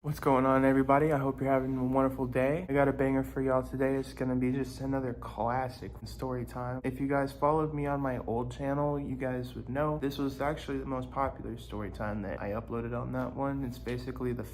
What's going on, everybody? I hope you're having a wonderful day. I got a banger for y'all today. It's gonna be just another classic story time. If you guys followed me on my old channel, you guys would know this was actually the most popular story time that I uploaded on that one. It's basically the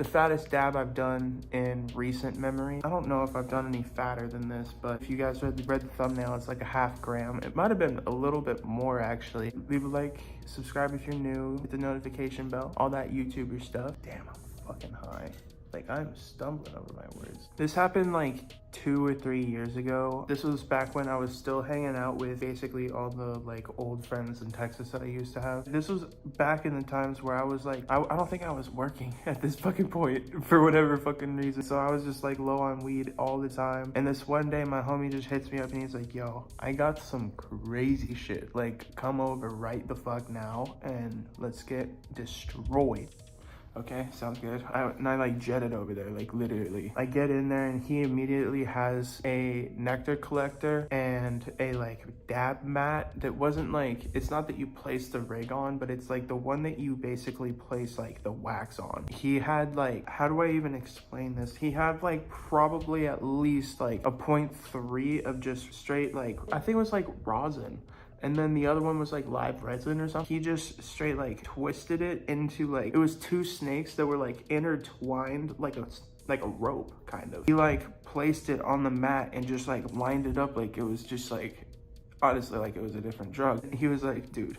fattest dab I've done in recent memory. I don't know if I've done any fatter than this, but if you guys read the thumbnail, it's like a half gram. It might have been a little bit more actually. Leave a like, subscribe if you're new, hit the notification bell, all that YouTuber stuff. Damn, I'm fucking high. Like, I'm stumbling over my words. This happened like 2 or 3 years ago. This was back when I was still hanging out with basically all the like old friends in Texas that I used to have. This was back in the times where I was like, I don't think I was working at this fucking point for whatever fucking reason. So I was just like low on weed all the time. And this one day my homie just hits me up and he's like, yo, I got some crazy shit. Like, come over right the fuck now and let's get destroyed. Okay, sounds good. And I like jetted over there, like literally. I get in there and he immediately has a nectar collector and a like dab mat that wasn't like, it's not that you place the rig on, but it's like the one that you basically place like the wax on. He had like, how do I even explain this? He had like probably at least like a 0.3 of just straight like, I think it was like rosin. And then the other one was like live resin or something. He just straight like twisted it into like, it was 2 snakes that were like intertwined like a rope kind of. He like placed it on the mat and just like lined it up like it was just like, honestly, like it was a different drug. He was like, dude,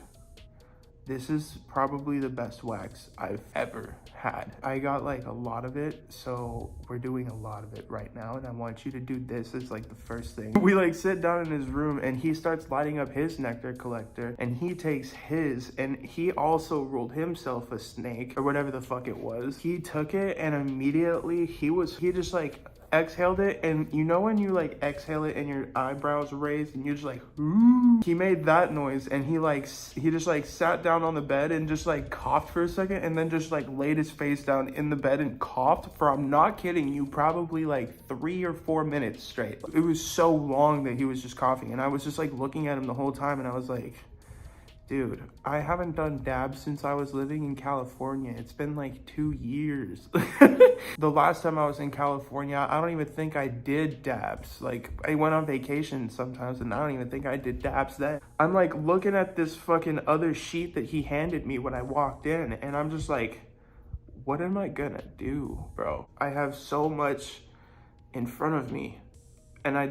this is probably the best wax I've ever had. I got like a lot of it, so we're doing a lot of it right now, and I want you to do this as like the first thing. We like sit down in his room and he starts lighting up his nectar collector and he takes his, and he also rolled himself a snake or whatever the fuck it was. He took it and immediately he just like exhaled it, and you know when you like exhale it and your eyebrows raise and you're just like, ooh. He made that noise and he just like sat down on the bed and just like coughed for a second and then just like laid his face down in the bed and coughed for, I'm not kidding you, probably like 3 or 4 minutes straight. It was so long that he was just coughing, and I was just like looking at him the whole time and I was like, dude, I haven't done dabs since I was living in California. It's been like 2 years. The last time I was in California, I don't even think I did dabs. Like, I went on vacation sometimes and I don't even think I did dabs then. I'm like looking at this fucking other sheet that he handed me when I walked in, and I'm just like, what am I gonna do, bro? I have so much in front of me and I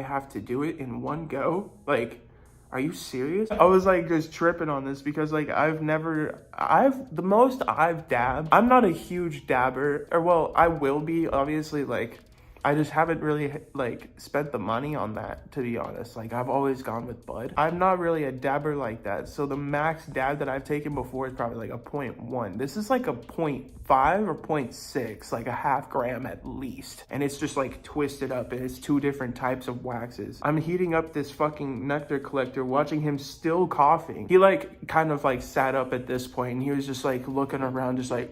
have to do it in one go. Like, are you serious? I was like just tripping on this because like the most I've dabbed, I'm not a huge dabber, or well, I will be, obviously. Like, I just haven't really like spent the money on that, to be honest. Like, I've always gone with bud. I'm not really a dabber like that. So the max dab that I've taken before is probably like a 0.1. This is like a 0.5 or 0.6, like a half gram at least. And it's just like twisted up and it's 2 different types of waxes. I'm heating up this fucking nectar collector, watching him still coughing. He like kind of like sat up at this point and he was just like looking around, just like,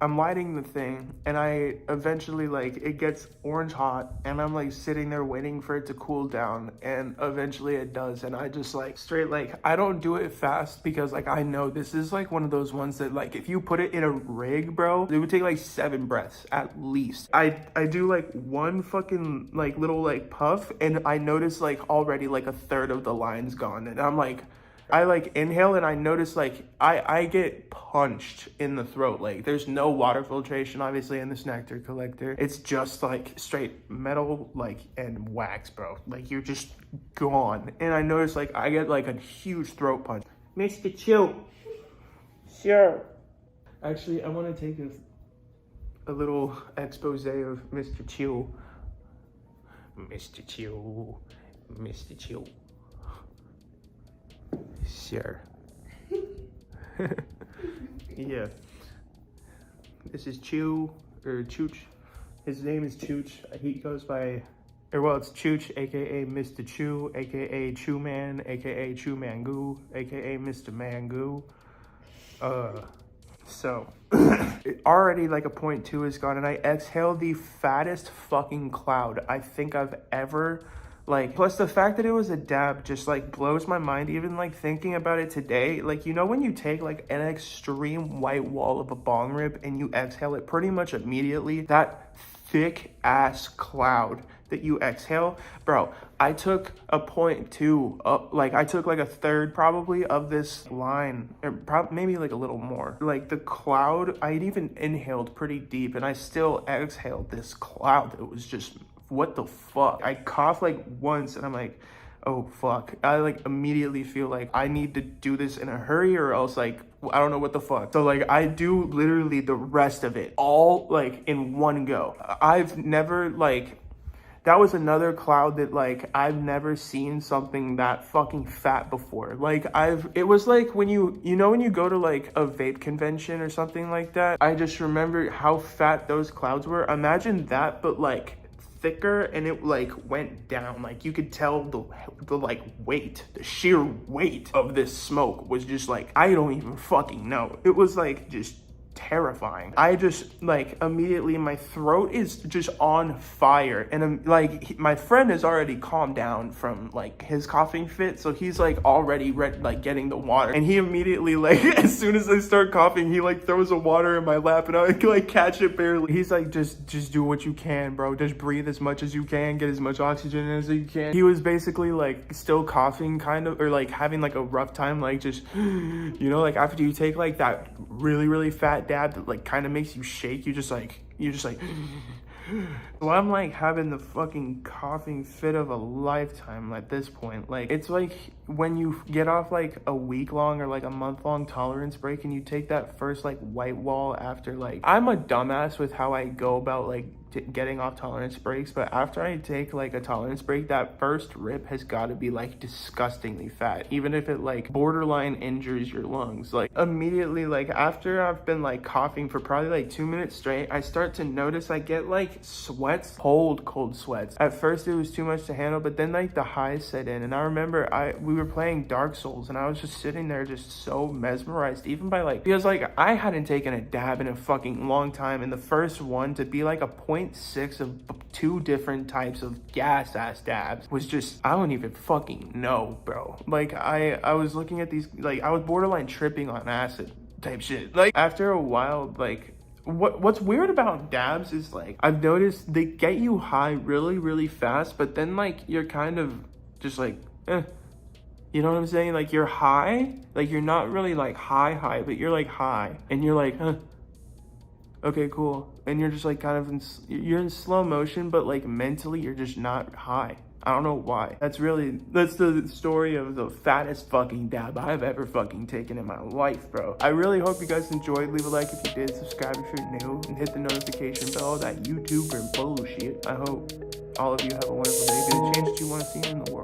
I'm lighting the thing and I eventually like, it gets orange hot and I'm like sitting there waiting for it to cool down, and eventually it does. And I just like straight, like, I don't do it fast because like I know this is like one of those ones that like if you put it in a rig, bro, it would take like 7 breaths at least. I do like one fucking like little like puff and I notice like already like a third of the line's gone, and I'm like, I like inhale and I notice like I get punched in the throat. Like, there's no water filtration obviously in this nectar collector. It's just like straight metal like and wax, bro. Like, you're just gone. And I notice like I get like a huge throat punch. Mr. Chill. Sure. Actually, I want to take a little expose of Mr. Chill. Mr. Chill. Mr. Chill. Sure. Yeah. This is Chew, or Chooch. His name is Chooch. He goes by, or well, it's Chooch, aka Mr. Chew, aka Chew Man, aka Chew Mangoo, aka Mr. Mangoo. So already like a 0.2 is gone, and I exhaled the fattest fucking cloud I think I've ever Like, plus the fact that it was a dab just like blows my mind, even like thinking about it today. Like, you know, when you take like an extreme white wall of a bong rip and you exhale it pretty much immediately, that thick ass cloud that you exhale, bro, I took a 0.2, like I took like a third probably of this line, or maybe like a little more. Like the cloud, I'd even inhaled pretty deep and I still exhaled this cloud that was just, what the fuck? I coughed like once and I'm like, oh fuck. I like immediately feel like I need to do this in a hurry or else like, I don't know what the fuck. So like I do literally the rest of it all like in one go. I've never like, that was another cloud that like I've never seen something that fucking fat before. Like it was like when you know when you go to like a vape convention or something like that. I just remember how fat those clouds were. Imagine that, but like thicker, and it like went down. Like you could tell the like weight, the sheer weight of this smoke was just like, I don't even fucking know. It was like just terrifying. I just like immediately my throat is just on fire, and like my friend has already calmed down from like his coughing fit, so he's like already like getting the water, and he immediately like as soon as I start coughing, he like throws a water in my lap and I like catch it barely. He's like, just do what you can, bro, just breathe as much as you can, get as much oxygen as you can. He was basically like still coughing kind of, or like having like a rough time, like just you know, like after you take like that really fat dab that like kind of makes you shake, you're just like so I'm like having the fucking coughing fit of a lifetime at this point. Like it's like when you get off like a week long or like a month long tolerance break and you take that first like white wall after, like, I'm a dumbass with how I go about like getting off tolerance breaks, but after I take like a tolerance break, that first rip has got to be like disgustingly fat, even if it like borderline injures your lungs. Like immediately, like after I've been like coughing for probably like 2 minutes straight, I start to notice I get like sweats, cold sweats. At first it was too much to handle, but then like the highs set in, and I remember we were playing Dark Souls and I was just sitting there just so mesmerized, even by like, because like I hadn't taken a dab in a fucking long time, and the first one to be like a 0.6 of 2 different types of gas ass dabs was just, I don't even fucking know, bro. Like I was looking at these, like I was borderline tripping on acid type shit. Like after a while, like what's weird about dabs is like I've noticed they get you high really fast, but then like you're kind of just like you know what I'm saying? Like you're high, like you're not really like high, but you're like high, and you're like okay, cool. And you're just like kind of you're in slow motion, but like mentally you're just not high. I don't know why. That's the story of the fattest fucking dab I've ever fucking taken in my life, bro. I really hope you guys enjoyed. Leave a like if you did, subscribe if you're new, and hit the notification bell, that YouTuber bullshit. I hope all of you have a wonderful day. Be the change that you want to see in the world.